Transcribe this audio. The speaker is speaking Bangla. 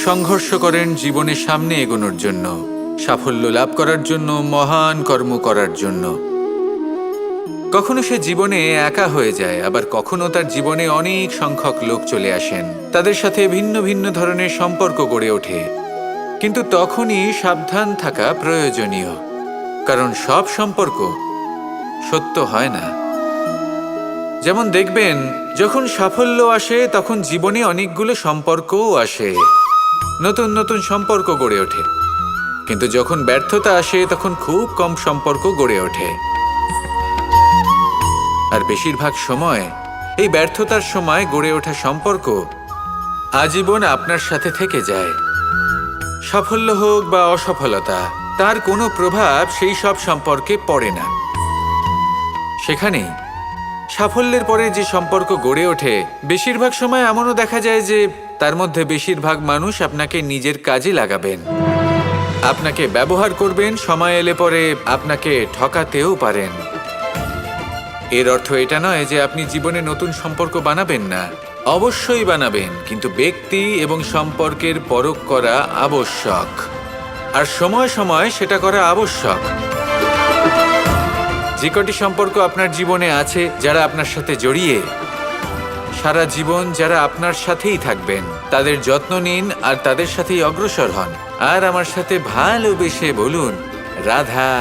সংঘর্ষ করেন জীবনের সামনে এগোনোর জন্য, সাফল্য লাভ করার জন্য, মহান কর্ম করার জন্য। কখনো সে জীবনে একা হয়ে যায়, আবার কখনো তার জীবনে অনেক সংখ্যক লোক চলে আসেন, তাদের সাথে ভিন্ন ভিন্ন ধরনের সম্পর্ক গড়ে ওঠে। কিন্তু তখনই সাবধান থাকা প্রয়োজনীয়, কারণ সব সম্পর্ক সত্য হয় না। যেমন দেখবেন, যখন সাফল্য আসে তখন জীবনে অনেকগুলো সম্পর্কও আসে, নতুন নতুন সম্পর্ক গড়ে ওঠে। কিন্তু যখন ব্যর্থতা আসে তখন খুব কম সম্পর্ক গড়ে ওঠে। আর বেশিরভাগ সময় এই ব্যর্থতার সময় গড়ে ওঠা সম্পর্ক আজীবন আপনার সাথে থেকে যায়। সাফল্য হোক বা অসফলতা, তার কোনো প্রভাব সেই সব সম্পর্কে পড়ে না। সেখানেই সাফল্যের পরে যে সম্পর্ক গড়ে ওঠে, বেশিরভাগ সময় এমনও দেখা যায় যে তার মধ্যে বেশিরভাগ মানুষ আপনাকে নিজের কাজে লাগাবেন, আপনাকে ব্যবহার করবেন, সময় এলে পরে আপনাকে ঠকাতেও পারেন। এর অর্থ এটা নয় যে আপনি জীবনে নতুন সম্পর্ক বানাবেন না, অবশ্যই বানাবেন, কিন্তু ব্যক্তি এবং সম্পর্কের পরখ করা আবশ্যক, আর সময় সময় সেটা করা আবশ্যক। যে কটি সম্পর্ক আপনার জীবনে আছে, যারা আপনার সাথে জড়িয়ে সারা জীবন, যারা আপনার সাথেই থাকবেন, তাদের যত্ন নিন আর তাদের সাথেই অগ্রসর হন। আর আমার সাথে ভালোবেসে বলুন, রাধা।